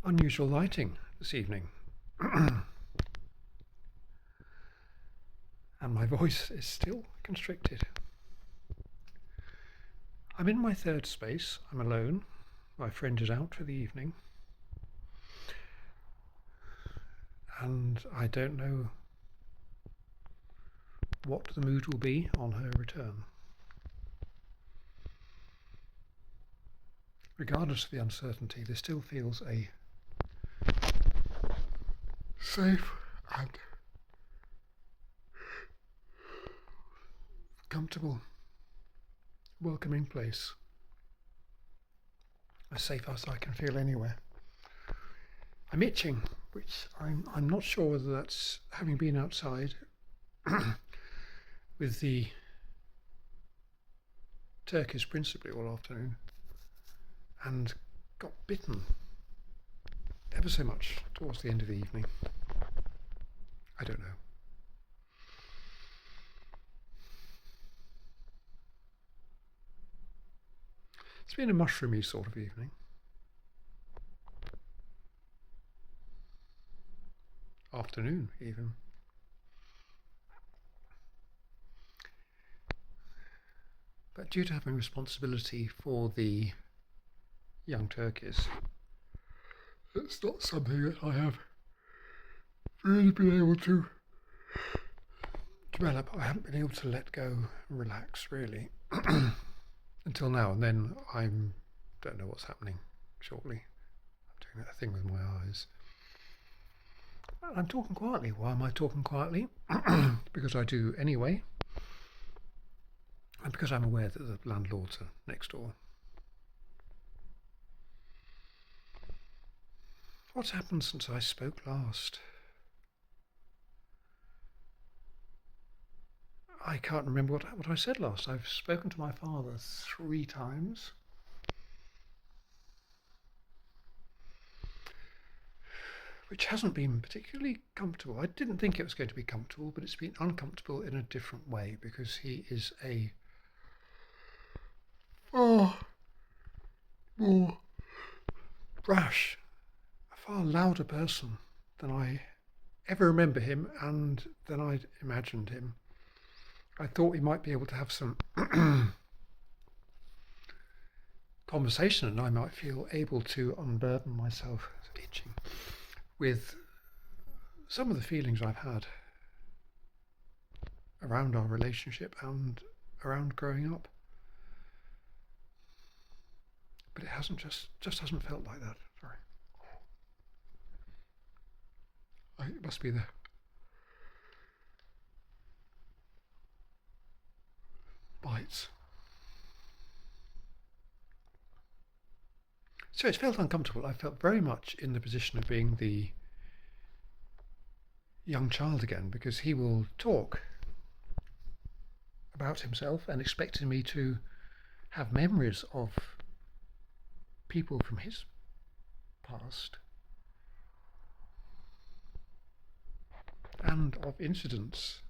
Unusual lighting this evening, and my voice is still constricted. I'm in my third space. I'm alone. My friend is out for the evening, and I don't know what the mood will be on her return. Regardless of the uncertainty, there still feels a safe and comfortable, welcoming place. As safe as I can feel anywhere. I'm itching, which I'm not sure whether that's having been outside with the turkeys principally all afternoon and got bitten ever so much towards the end of the evening. I don't know. It's been a mushroomy sort of evening. Afternoon, even. But due to having responsibility for the young turkeys, it's not something that I have really been able to develop. I haven't been able to let go and relax, really, until now. And then I don't know what's happening shortly. I'm doing that thing with my eyes. I'm talking quietly. Why am I talking quietly? Because I do anyway. And because I'm aware that the landlords are next door. What's happened since I spoke last? I can't remember what I said last. I've spoken to my father 3 times. Which hasn't been particularly comfortable. I didn't think it was going to be comfortable, but it's been uncomfortable in a different way because he is a far more brash, a far louder person than I ever remember him and than I'd imagined him. I thought we might be able to have some conversation and I might feel able to unburden myself, itching, with some of the feelings I've had around our relationship and around growing up. But it hasn't just hasn't felt like that. Sorry. It must be the bites. So it felt uncomfortable. I felt very much in the position of being the young child again, because he will talk about himself and expecting me to have memories of people from his past and of incidents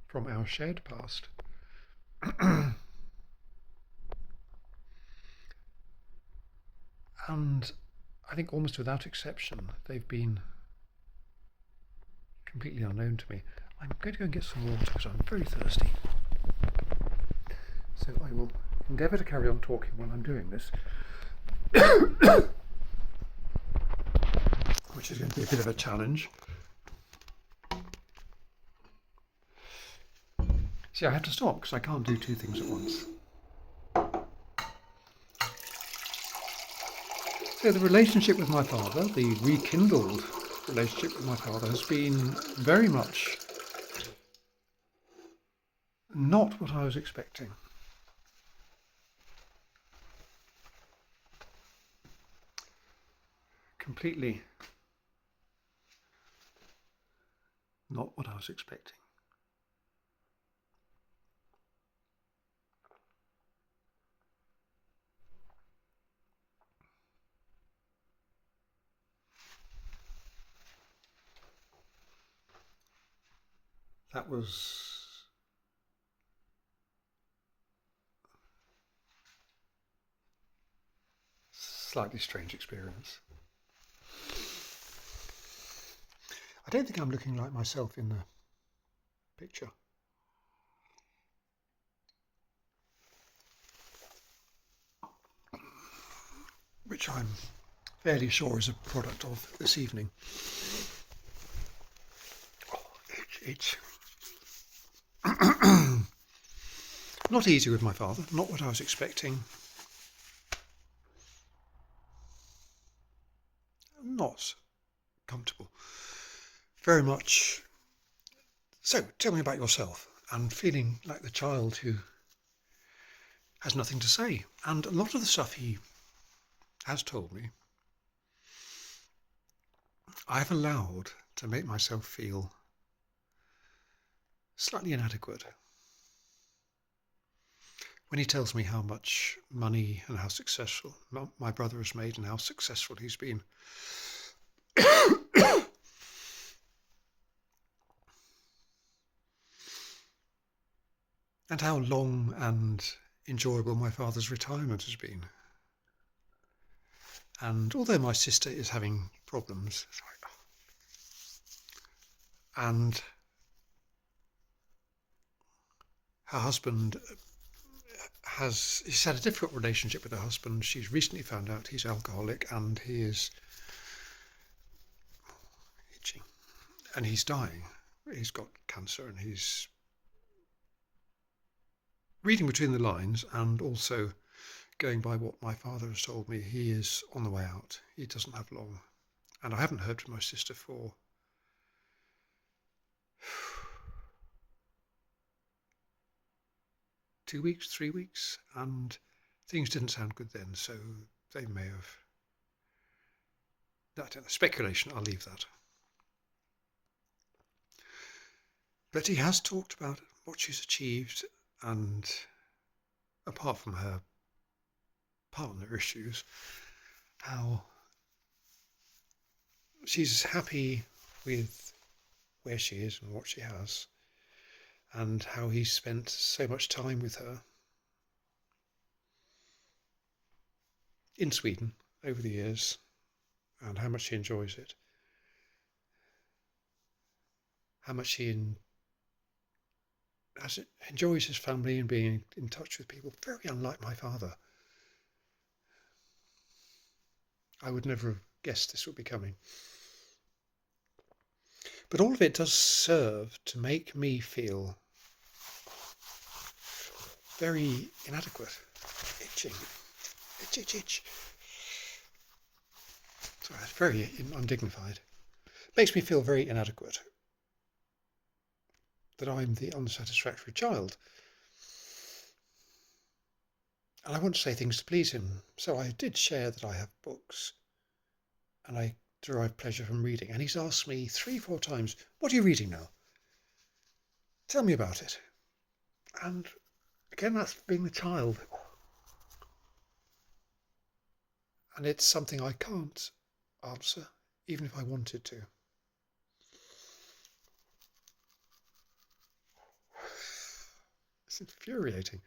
from our shared past. And I think almost without exception, they've been completely unknown to me. I'm going to go and get some water because I'm very thirsty. So I will endeavour to carry on talking while I'm doing this, which is going to be a bit of a challenge. See, I have to stop because I can't do 2 things at once. So the relationship with my father, the rekindled relationship with my father, has been very much not what I was expecting. Completely not what I was expecting. That was a slightly strange experience. I don't think I'm looking like myself in the picture. Which I'm fairly sure is a product of this evening. Oh, itch. Not easy with my father, not what I was expecting. Not comfortable. Very much. So, tell me about yourself. And feeling like the child who has nothing to say. And a lot of the stuff he has told me, I've allowed to make myself feel slightly inadequate. When he tells me how much money and how successful my brother has made and how successful he's been, and how long and enjoyable my father's retirement has been. And although my sister is having problems, and her husband she's had a difficult relationship with her husband. She's recently found out he's alcoholic and he is itching and he's dying. He's got cancer and he's reading between the lines and also going by what my father has told me. He is on the way out. He doesn't have long. And I haven't heard from my sister for 2 weeks, 3 weeks, and things didn't sound good then, so they may have... That speculation, I'll leave that. But he has talked about what she's achieved, and apart from her partner issues, how she's happy with where she is and what she has, and how he's spent so much time with her in Sweden over the years, and how much he enjoys it, how much he enjoys his family and being in touch with people. Very unlike my father. I would never have guessed this would be coming. But all of it does serve to make me feel very inadequate. Itching. Itch. Sorry, it's very undignified. It makes me feel very inadequate. That I'm the unsatisfactory child. And I want to say things to please him. So I did share that I have books. And I derive pleasure from reading. And he's asked me 3-4 times, what are you reading now? Tell me about it. And again, that's being the child. And it's something I can't answer, even if I wanted to. It's infuriating.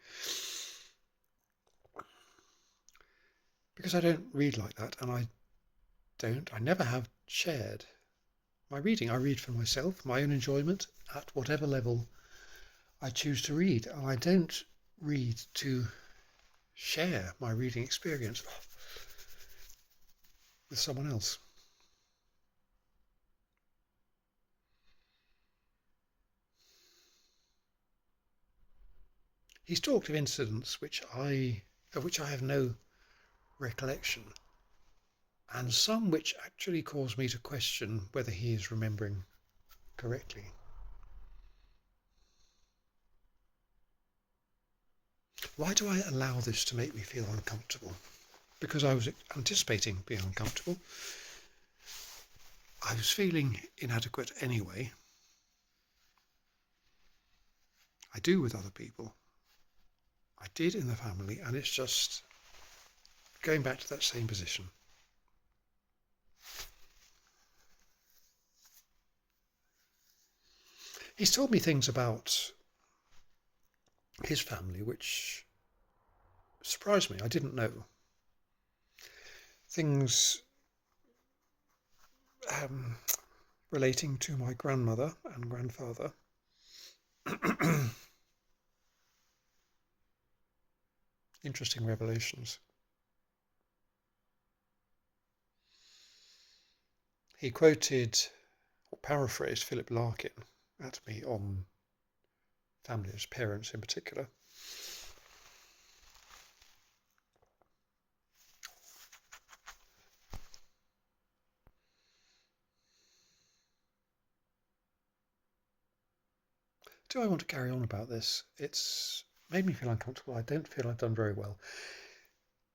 Because I don't read like that, and I never have shared my reading. I read for myself, my own enjoyment, at whatever level I choose to read. And I don't read to share my reading experience with someone else. He's talked of incidents of which I have no recollection, and some which actually cause me to question whether he is remembering correctly. Why do I allow this to make me feel uncomfortable? Because I was anticipating being uncomfortable. I was feeling inadequate anyway. I do with other people. I did in the family, and it's just going back to that same position. He's told me things about his family which surprised me. I didn't know. Things relating to my grandmother and grandfather. Interesting revelations. He quoted or paraphrased Philip Larkin at me on families, parents in particular. Do I want to carry on about this? It's made me feel uncomfortable. I don't feel I've done very well.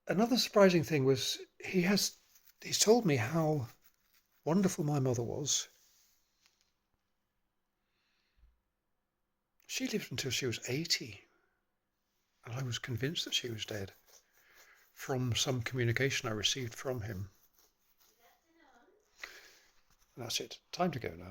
Another surprising thing was he's told me how wonderful my mother was. She lived until she was 80, and I was convinced that she was dead from some communication I received from him. And that's it. Time to go now.